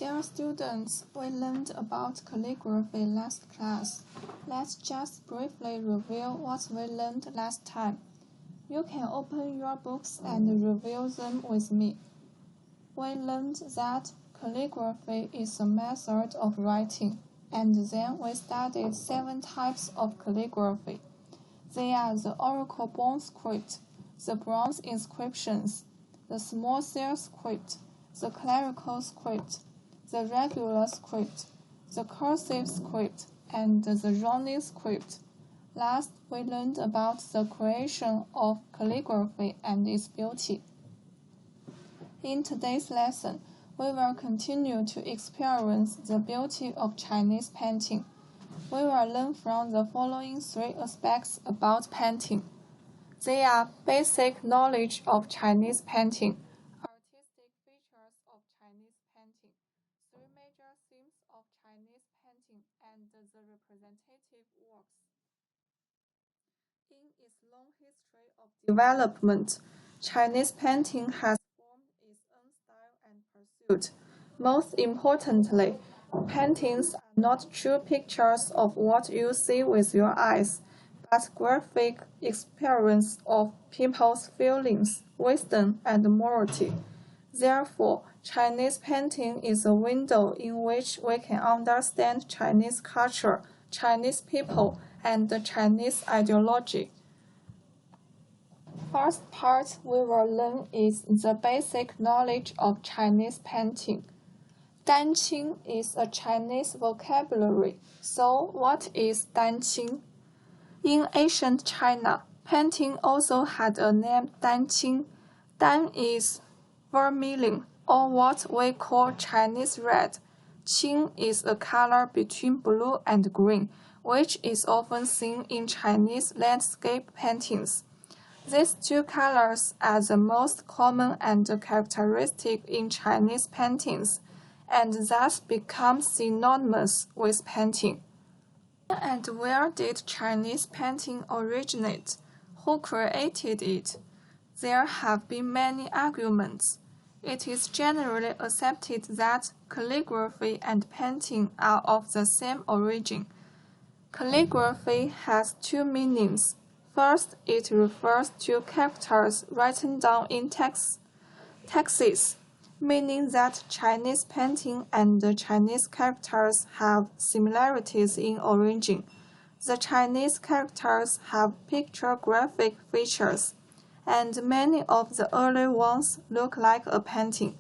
Dear students, we learned about calligraphy last class. Let's just briefly review what we learned last time. You can open your books and review them with me. We learned that calligraphy is a method of writing, and then we studied 7 types of calligraphy. They are the oracle bone script, the bronze inscriptions, the small seal script, the clerical script, the regular script, the cursive script, and the running script. Last, we learned about the creation of calligraphy and its beauty. In today's lesson, we will continue to experience the beauty of Chinese painting. We will learn from the following 3 aspects about painting. They are basic knowledge of Chinese painting, artistic features of Chinese painting, 3 major themes of Chinese painting, and the representative works. In its long history of development, Chinese painting has formed its own style and pursuit. Most importantly, paintings are not true pictures of what you see with your eyes, but graphic experience of people's feelings, wisdom, and morality. Therefore, Chinese painting is a window in which we can understand Chinese culture, Chinese people, and the Chinese ideology. First part we will learn is the basic knowledge of Chinese painting. Danqing is a Chinese vocabulary, so what is danqing? In ancient China, painting also had a name danqing. Dan is vermilion, or what we call Chinese red. Qing is a color between blue and green, which is often seen in Chinese landscape paintings. These 2 colors are the most common and characteristic in Chinese paintings, and thus become synonymous with painting. And where did Chinese painting originate? Who created it? There have been many arguments. It is generally accepted that calligraphy and painting are of the same origin. Calligraphy has 2 meanings. First, it refers to characters written down in texts, meaning that Chinese painting and the Chinese characters have similarities in origin. The Chinese characters have pictographic features, and many of the early ones look like a painting.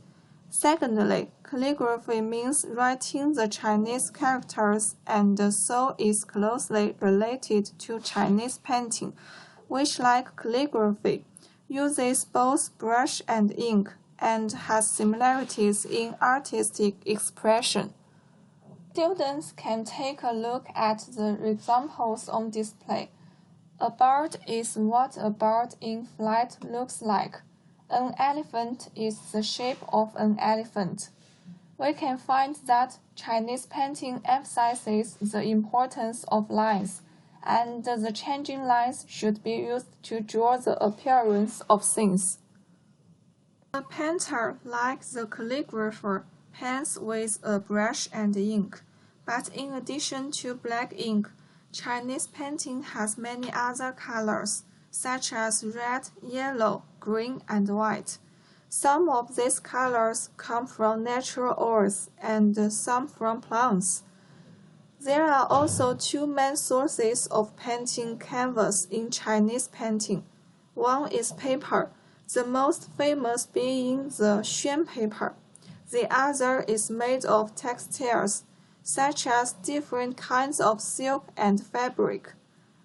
Secondly, calligraphy means writing the Chinese characters, and so is closely related to Chinese painting, which, like calligraphy, uses both brush and ink, and has similarities in artistic expression. Students can take a look at the examples on display. A bird is what a bird in flight looks like. An elephant is the shape of an elephant. We can find that Chinese painting emphasizes the importance of lines, and the changing lines should be used to draw the appearance of things. The painter, like the calligrapher, paints with a brush and ink, but in addition to black ink, Chinese painting has many other colors, such as red, yellow, green, and white. Some of these colors come from natural earth and some from plants. There are also 2 main sources of painting canvas in Chinese painting. One is paper, the most famous being the Xuan paper. The other is made of textiles, such as different kinds of silk and fabric.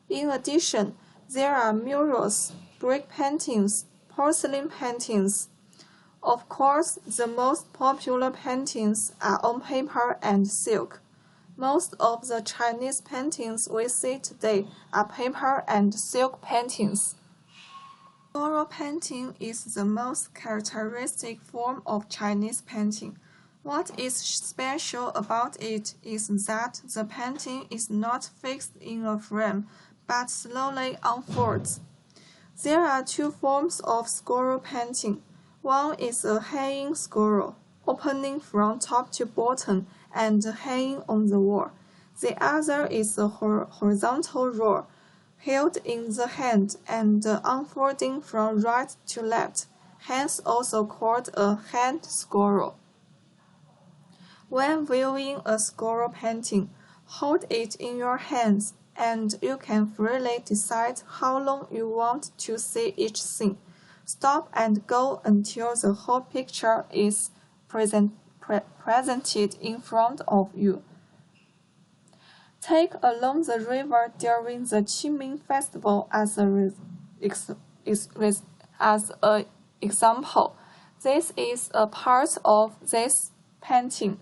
In addition, there are murals, brick paintings, porcelain paintings. Of course, the most popular paintings are on paper and silk. Most of the Chinese paintings we see today are paper and silk paintings. Floral painting is the most characteristic form of Chinese painting. What is special about it is that the painting is not fixed in a frame, but slowly unfolds. There are 2 forms of squirrel painting. One is a hanging squirrel, opening from top to bottom and hanging on the wall. The other is a horizontal roll, held in the hand and unfolding from right to left, hence also called a hand scroll. When viewing a scroll painting, hold it in your hands and you can freely decide how long you want to see each scene. Stop and go until the whole picture is presented in front of you. Take along the river during the Qingming Festival as an example. This is a part of this painting.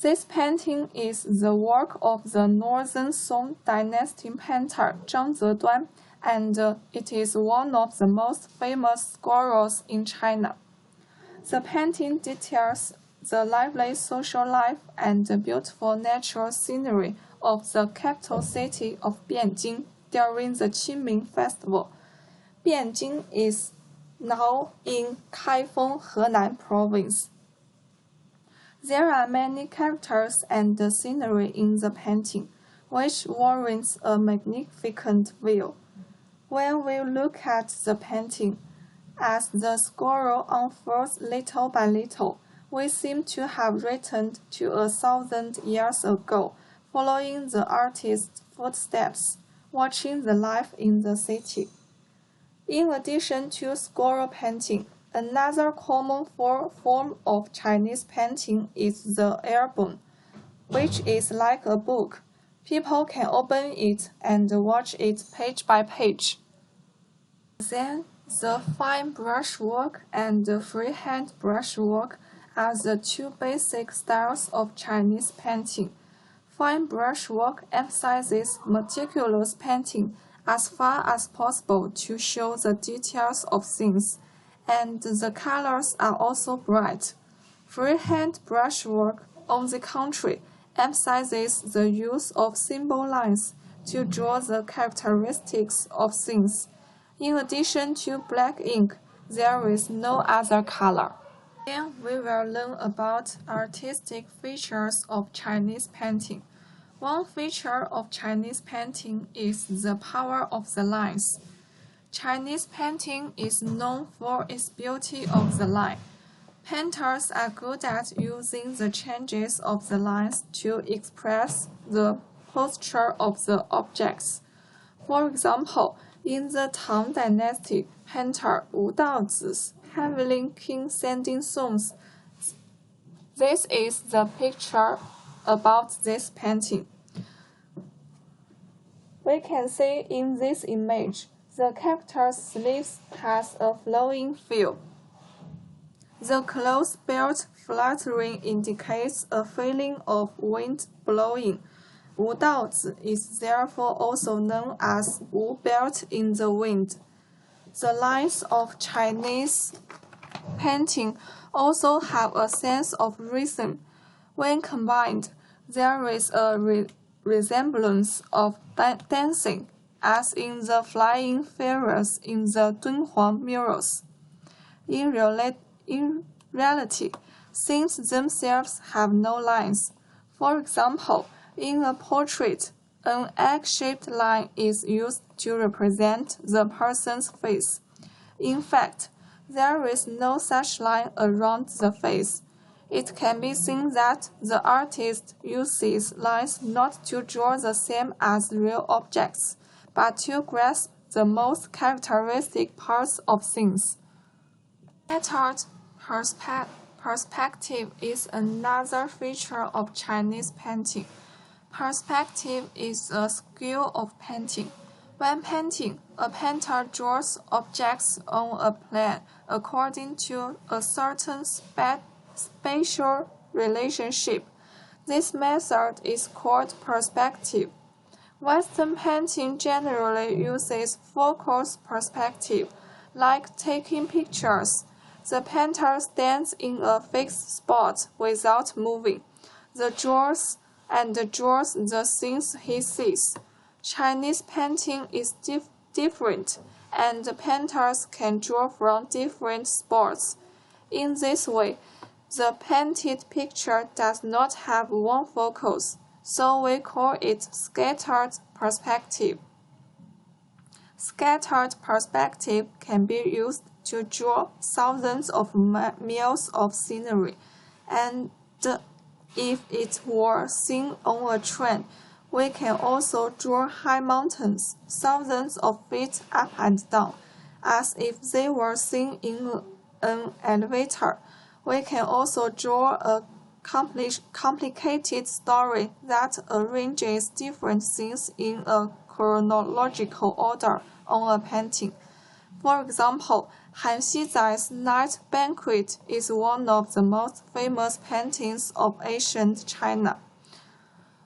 This painting is the work of the Northern Song Dynasty painter Zhang Zeduan, and it is one of the most famous scrolls in China. The painting details the lively social life and the beautiful natural scenery of the capital city of Bianjing during the Qingming Festival. Bianjing is now in Kaifeng, Henan province. There are many characters and scenery in the painting, which warrants a magnificent view. When we look at the painting, as the scroll unfolds little by little, we seem to have returned to 1,000 years ago, following the artist's footsteps, watching the life in the city. In addition to scroll painting, another common form of Chinese painting is the album, which is like a book. People can open it and watch it page by page. Then, the fine brushwork and the freehand brushwork are the two basic styles of Chinese painting. Fine brushwork emphasizes meticulous painting as far as possible to show the details of things, and the colors are also bright. Freehand brushwork, on the contrary, emphasizes the use of simple lines to draw the characteristics of things. In addition to black ink, there is no other color. Then we will learn about artistic features of Chinese painting. One feature of Chinese painting is the power of the lines. Chinese painting is known for its beauty of the line. Painters are good at using the changes of the lines to express the posture of the objects. For example, in the Tang Dynasty, painter Wu Daozi's Heavenly King singing songs. This is the picture about this painting. We can see in this image, the character's sleeves has a flowing feel. The close belt fluttering indicates a feeling of wind blowing. Wu Daozi is therefore also known as Wu Belt in the wind. The lines of Chinese painting also have a sense of rhythm. When combined, there is a resemblance of dancing, as in the flying figures in the Dunhuang murals. In reality, things themselves have no lines. For example, in a portrait, an egg-shaped line is used to represent the person's face. In fact, there is no such line around the face. It can be seen that the artist uses lines not to draw the same as real objects, but to grasp the most characteristic parts of things. Method perspective is another feature of Chinese painting. Perspective is a skill of painting. When painting, a painter draws objects on a plane according to a certain spatial relationship. This method is called perspective. Western painting generally uses focus perspective, like taking pictures. The painter stands in a fixed spot without moving. Draws the things he sees. Chinese painting is different, and the painters can draw from different spots. In this way, The painted picture does not have one focus, so we call it scattered perspective. Scattered perspective can be used to draw thousands of miles of scenery, and if it were seen on a train, we can also draw high mountains, thousands of feet up and down, as if they were seen in an elevator. We can also draw a complicated story that arranges different scenes in a chronological order on a painting. For example, Han Xizai's Night Banquet is one of the most famous paintings of ancient China.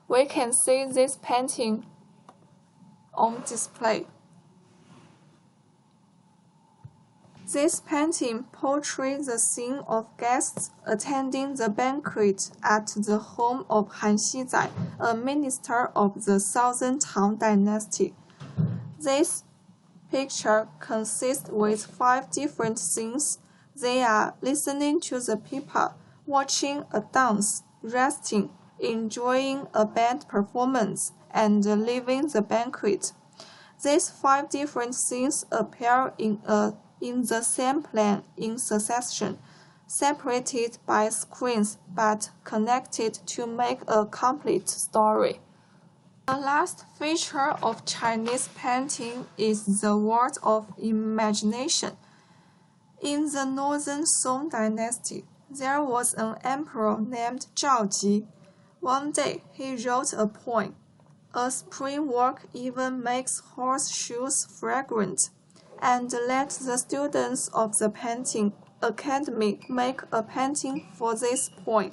We can see this painting on display. This painting portrays the scene of guests attending the banquet at the home of Han Xizai, a minister of the Southern Tang Dynasty. This picture consists with 5 different scenes. They are listening to the people, watching a dance, resting, enjoying a band performance, and leaving the banquet. These 5 different scenes appear in the same plan in succession, separated by screens but connected to make a complete story. The last feature of Chinese painting is the world of imagination. In the Northern Song Dynasty, there was an emperor named Zhao Ji. One day, he wrote a poem. A spring walk even makes horseshoes fragrant, and let the students of the painting academy make a painting for this poem.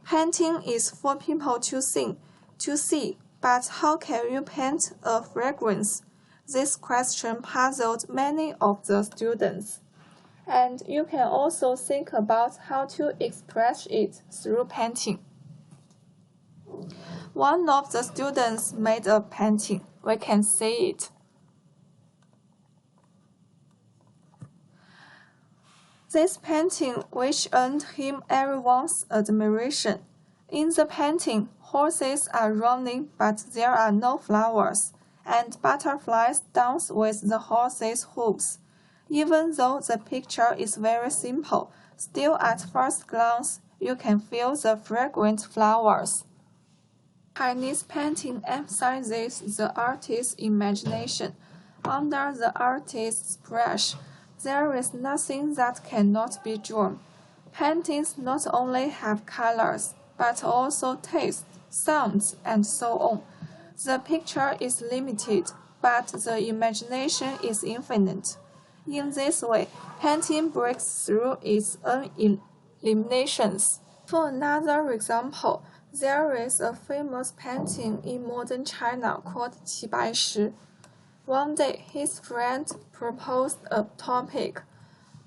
Painting is for people to see, but how can you paint a fragrance? This question puzzled many of the students. And you can also think about how to express it through painting. One of the students made a painting. We can see it. This painting, which earned him everyone's admiration. In the painting, horses are running, but there are no flowers, and butterflies dance with the horses' hooves. Even though the picture is very simple, still at first glance, you can feel the fragrant flowers. Chinese painting emphasizes the artist's imagination. Under the artist's brush, there is nothing that cannot be drawn. Paintings not only have colors, but also taste, sounds, and so on. The picture is limited, but the imagination is infinite. In this way, painting breaks through its own limitations. For another example, there is a famous painting in modern China called Qi Bai Shi. One day, his friend proposed a topic.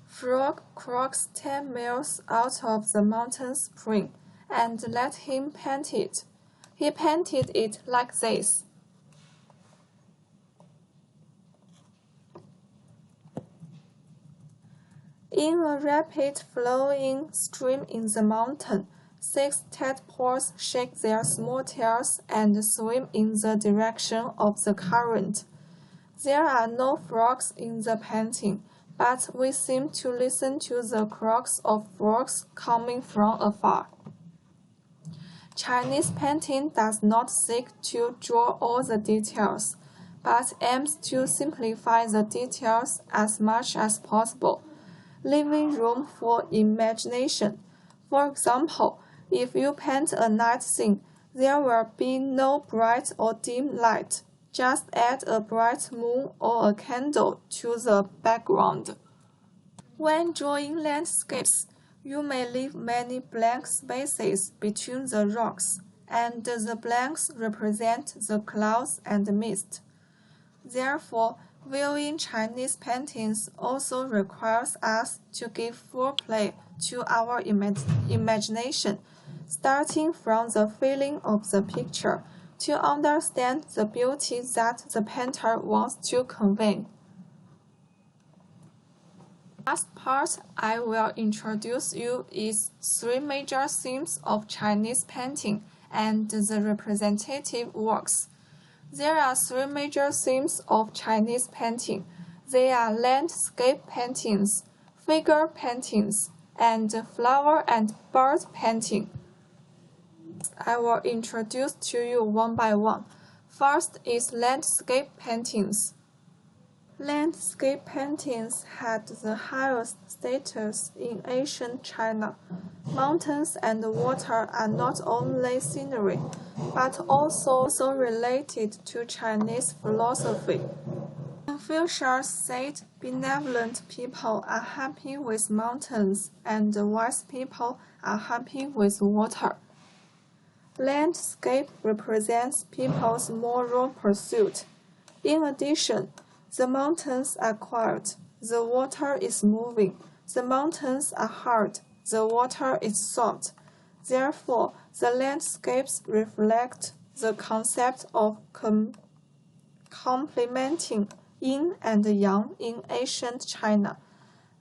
Frog croaks 10 miles out of the mountain spring, and let him paint it. He painted it like this. In a rapid flowing stream in the mountain, 6 tadpoles shake their small tails and swim in the direction of the current. There are no frogs in the painting, but we seem to listen to the croaks of frogs coming from afar. Chinese painting does not seek to draw all the details, but aims to simplify the details as much as possible, leaving room for imagination. For example, if you paint a night scene, there will be no bright or dim light. Just add a bright moon or a candle to the background. When drawing landscapes, you may leave many blank spaces between the rocks, and the blanks represent the clouds and mist. Therefore, viewing Chinese paintings also requires us to give full play to our imagination, starting from the feeling of the picture, to understand the beauty that the painter wants to convey. Last part I will introduce you is three major themes of Chinese painting and the representative works. There are three major themes of Chinese painting. They are landscape paintings, figure paintings, and flower and bird painting. I will introduce to you one by one. First is landscape paintings. Landscape paintings had the highest status in ancient China. Mountains and water are not only scenery, but also related to Chinese philosophy. Confucius said benevolent people are happy with mountains and wise people are happy with water. Landscape represents people's moral pursuit. In addition, the mountains are quiet, the water is moving. The mountains are hard, the water is soft. Therefore, the landscapes reflect the concept of complementing yin and yang in ancient China.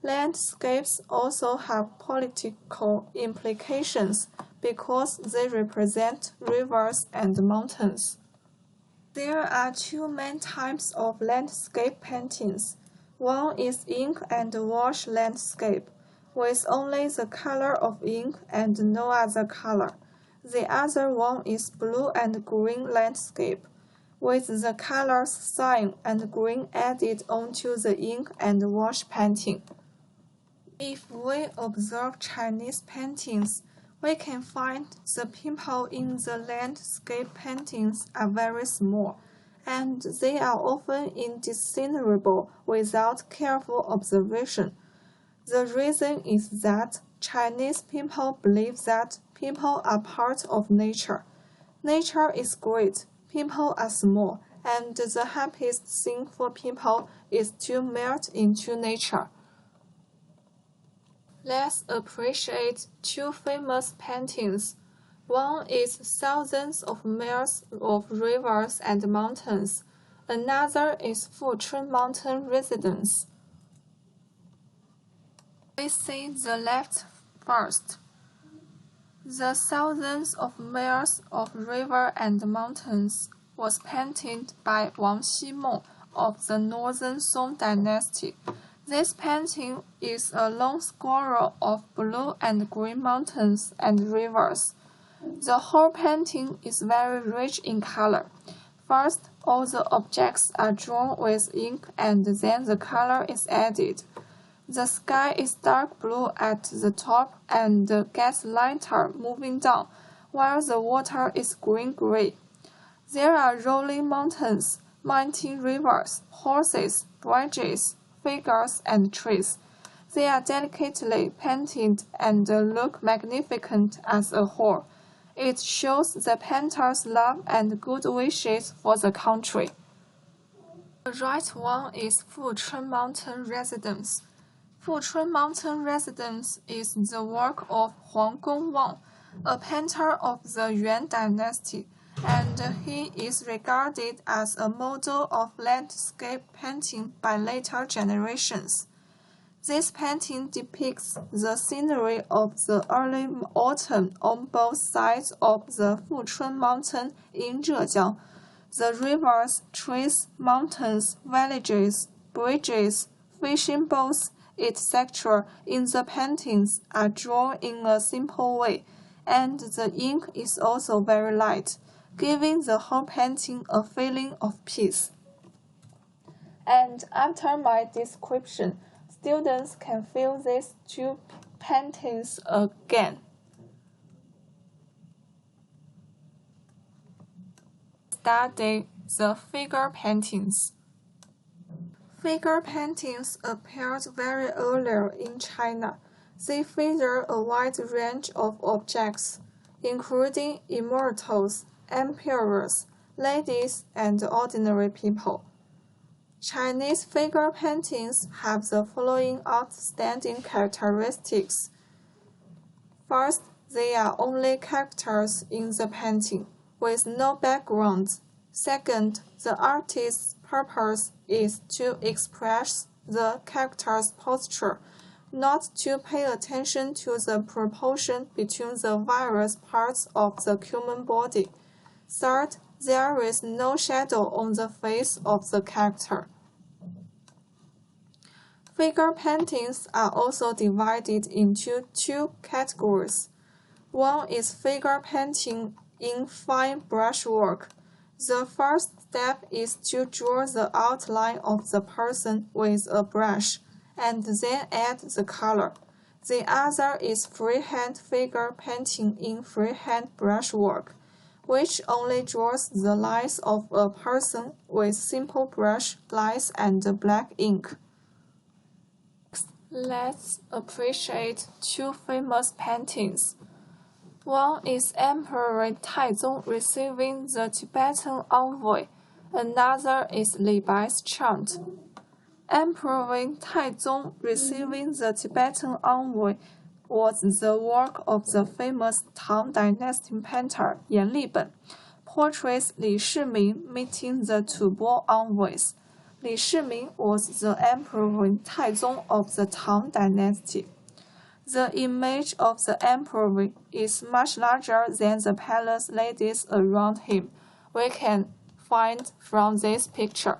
Landscapes also have political implications because they represent rivers and mountains. There are two main types of landscape paintings. One is ink and wash landscape, with only the color of ink and no other color. The other one is blue and green landscape, with the colors cyan and green added onto the ink and wash painting. If we observe Chinese paintings, we can find the people in the landscape paintings are very small, and they are often indiscernible without careful observation. The reason is that Chinese people believe that people are part of nature. Nature is great, people are small, and the happiest thing for people is to melt into nature. Let's appreciate two famous paintings. One is Thousands of Miles of Rivers and Mountains. Another is Fuchun Mountain Residence. We see the left first. The Thousands of Miles of River and Mountains was painted by Wang Ximeng of the Northern Song Dynasty. This painting is a long scroll of blue and green mountains and rivers. The whole painting is very rich in color. First, all the objects are drawn with ink and then the color is added. The sky is dark blue at the top and gets lighter moving down, while the water is green-gray. There are rolling mountains, mighty rivers, horses, bridges, figures, and trees. They are delicately painted and look magnificent as a whole. It shows the painter's love and good wishes for the country. The right one is Fuchun Mountain Residence. Fuchun Mountain Residence is the work of Huang Gongwang, a painter of the Yuan dynasty, and he is regarded as a model of landscape painting by later generations. This painting depicts the scenery of the early autumn on both sides of the Fuchun Mountain in Zhejiang. The rivers, trees, mountains, villages, bridges, fishing boats, etc. in the paintings are drawn in a simple way, and the ink is also very light, giving the whole painting a feeling of peace. And after my description, students can feel these two paintings again. Study the figure paintings. Figure paintings appeared very earlier in China. They feature a wide range of objects, including immortals, emperors, ladies, and ordinary people. Chinese figure paintings have the following outstanding characteristics. First, they are only characters in the painting, with no background. Second, the artist's purpose is to express the character's posture not to pay attention to the proportion between the various parts of the human body. Third, there is no shadow on the face of the character. Figure paintings are also divided into two categories. One is figure painting in fine brushwork. The first step is to draw the outline of the person with a brush, and then add the color. The other is freehand figure painting in freehand brushwork, which only draws the lines of a person with simple brush lines and black ink. Let's appreciate two famous paintings. One is Emperor Taizong receiving the Tibetan envoy. Another is Li Bai's chant. Emperor Taizong receiving the Tibetan envoy was the work of the famous Tang Dynasty painter Yan Liben, portrays Li Shiming meeting the two Bo envoys. Li Shiming was the Emperor Taizong of the Tang Dynasty. The image of the emperor is much larger than the palace ladies around him. We can find from this picture.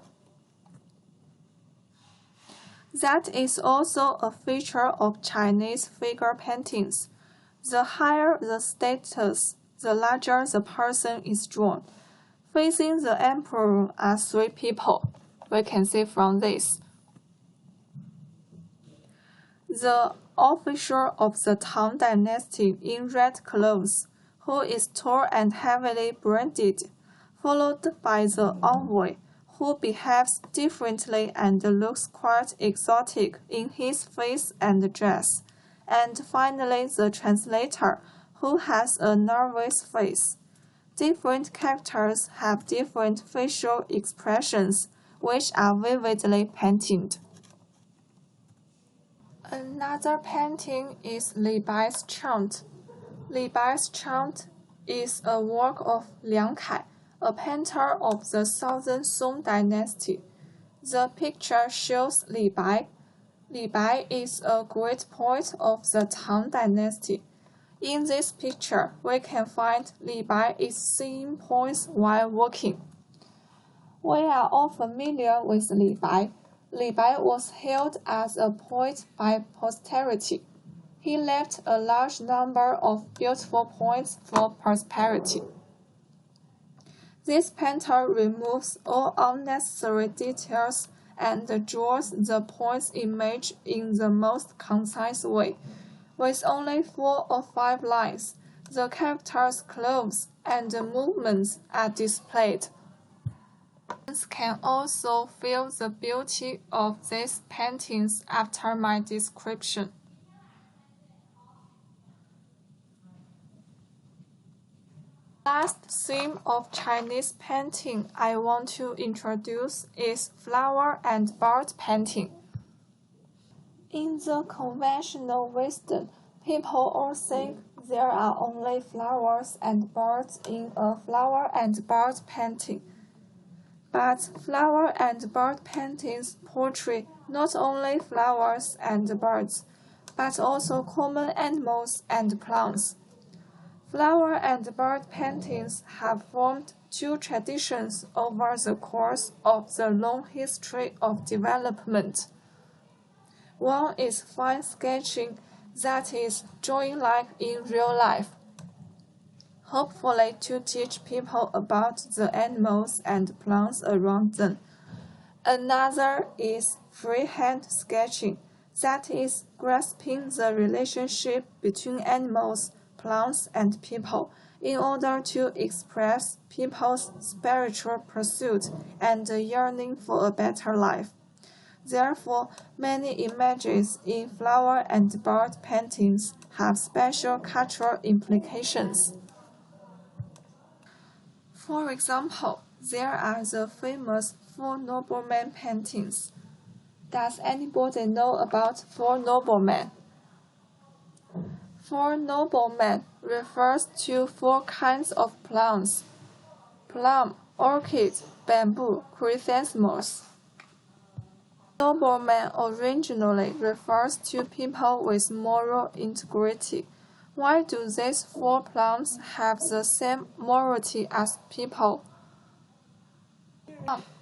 That is also a feature of Chinese figure paintings. The higher the status, the larger the person is drawn. Facing the emperor are three people. We can see from this. The official of the Tang Dynasty in red clothes, who is tall and heavily branded, followed by the envoy, who behaves differently and looks quite exotic in his face and dress, and finally the translator, who has a nervous face. Different characters have different facial expressions, which are vividly painted. Another painting is Li Bai's chant. Li Bai's chant is a work of Liang Kai, a painter of the Southern Song Dynasty. The picture shows Li Bai. Li Bai is a great poet of the Tang Dynasty. In this picture, we can find Li Bai is singing poems while walking. We are all familiar with Li Bai. Li Bai was hailed as a poet by posterity. He left a large number of beautiful poems for prosperity. This painter removes all unnecessary details and draws the poet's image in the most concise way. With only 4 or 5 lines, the character's clothes and movements are displayed. One can also feel the beauty of these paintings after my description. Last theme of Chinese painting I want to introduce is flower and bird painting. In the conventional wisdom, people all think there are only flowers and birds in a flower and bird painting. But flower and bird paintings portray not only flowers and birds, but also common animals and plants. Flower and bird paintings have formed two traditions over the course of the long history of development. One is fine sketching, that is, drawing like in real life, hopefully to teach people about the animals and plants around them. Another is freehand sketching, that is, grasping the relationship between animals, plants, and people in order to express people's spiritual pursuit and yearning for a better life. Therefore, many images in flower and bird paintings have special cultural implications. For example, there are the famous Four Noblemen paintings. Does anybody know about Four Noblemen? Four Noblemen refers to 4 kinds of plants: plum, orchid, bamboo, chrysanthemums. Nobleman originally refers to people with moral integrity. Why do these four plants have the same morality as people?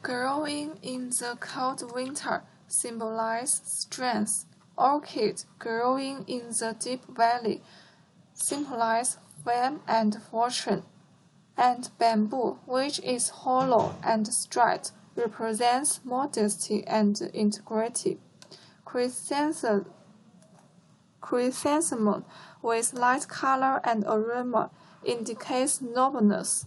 Growing in the cold winter symbolize strength. Orchid growing in the deep valley symbolize fame and fortune. And bamboo, which is hollow and straight, represents modesty and integrity. Chrysanthemum with light color and aroma indicates nobleness.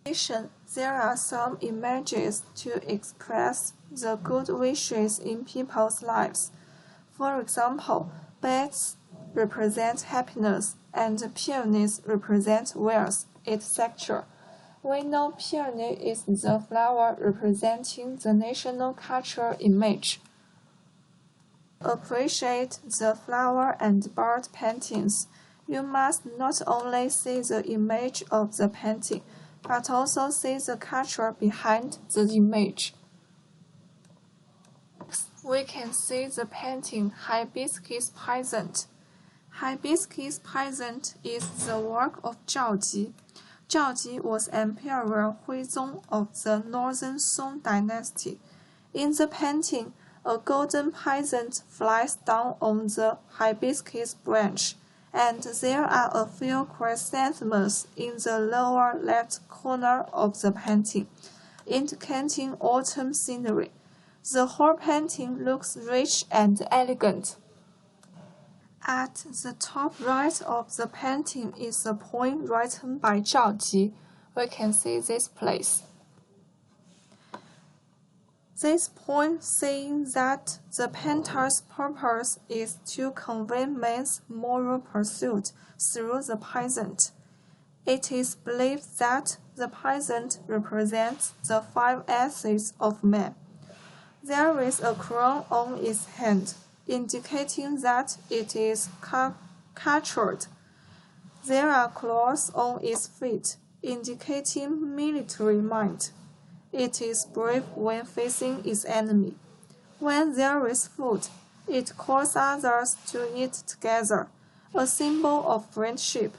In addition, there are some images to express the good wishes in people's lives. For example, bats represent happiness and peonies represent wealth, etc. We know peony is the flower representing the national cultural image. Appreciate the flower and bird paintings. You must not only see the image of the painting, but also see the culture behind the image. We can see the painting Hibiscus Peasant. Hibiscus Peasant is the work of Zhao Ji. Zhao Ji was Emperor Huizong of the Northern Song dynasty. In the painting, a golden peasant flies down on the hibiscus branch, and there are a few chrysanthemums in the lower left corner of the painting, indicating autumn scenery. The whole painting looks rich and elegant. At the top right of the painting is a poem written by Zhao Ji. We can see this place. This poem saying that the painter's purpose is to convey man's moral pursuit through the peasant. It is believed that the peasant represents the five essences of man. There is a crown on its hand, indicating that it is cultured. There are claws on its feet, indicating military might. It is brave when facing its enemy. When there is food, it calls others to eat together, a symbol of friendship.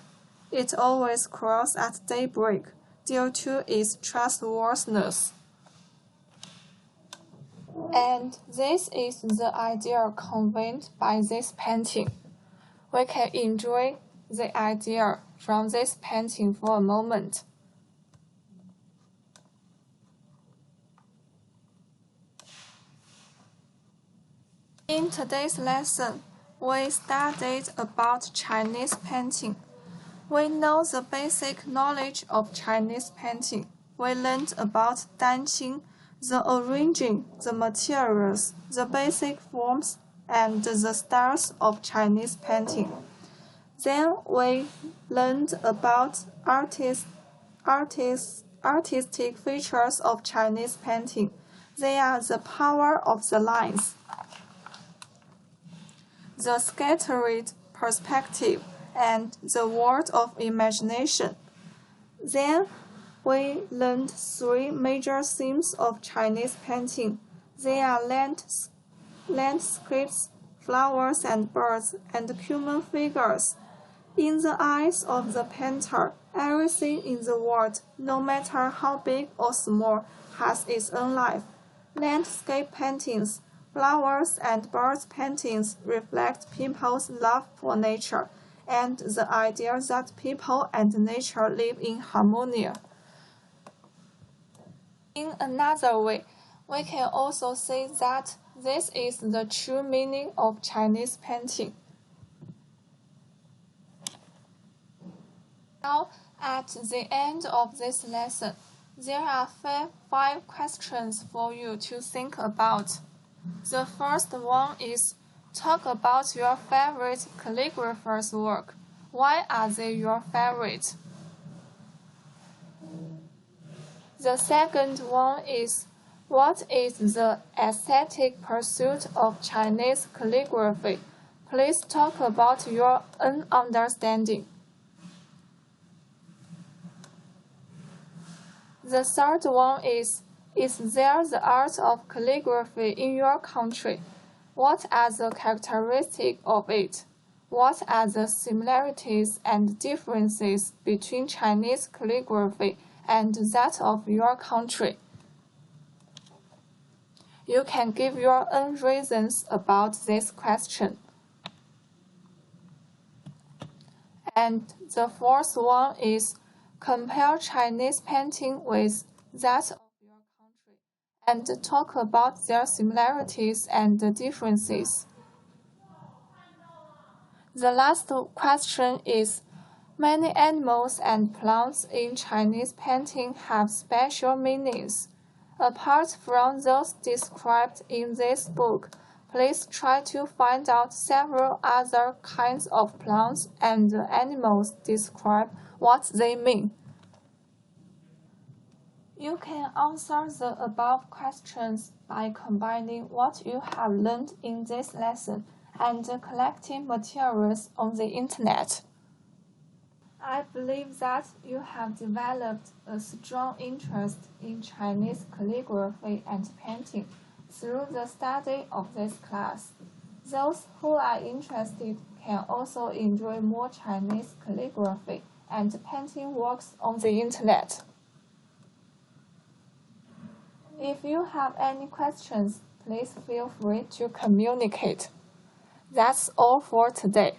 It always crawls at daybreak due to its trustworthiness. And this is the idea conveyed by this painting. We can enjoy the idea from this painting for a moment. In today's lesson, we studied about Chinese painting. We know the basic knowledge of Chinese painting. We learned about danqing, the arranging, the materials, the basic forms, and the styles of Chinese painting. Then we learned about artistic features of Chinese painting. They are the power of the lines, the scattered perspective, and the world of imagination. Then we learned three major themes of Chinese painting. They are landscapes, flowers and birds, and human figures. In the eyes of the painter, everything in the world, no matter how big or small, has its own life. Landscape paintings, flowers and birds paintings reflect people's love for nature and the idea that people and nature live in harmony. In another way, we can also say that this is the true meaning of Chinese painting. Now, at the end of this lesson, there are five questions for you to think about. The first one is, talk about your favorite calligrapher's work. Why are they your favorite? The second one is, what is the aesthetic pursuit of Chinese calligraphy? Please talk about your own understanding. The third one is Is there the art of calligraphy in your country? What are the characteristics of it? What are the similarities and differences between Chinese calligraphy and that of your country? You can give your own reasons about this question. And the fourth one is compare Chinese painting with that of your country and talk about their similarities and differences. The last question is, many animals and plants in Chinese painting have special meanings. Apart from those described in this book, please try to find out several other kinds of plants and animals, describe what they mean. You can answer the above questions by combining what you have learned in this lesson and collecting materials on the internet. I believe that you have developed a strong interest in Chinese calligraphy and painting through the study of this class. Those who are interested can also enjoy more Chinese calligraphy and painting works on the internet. If you have any questions, please feel free to communicate. That's all for today.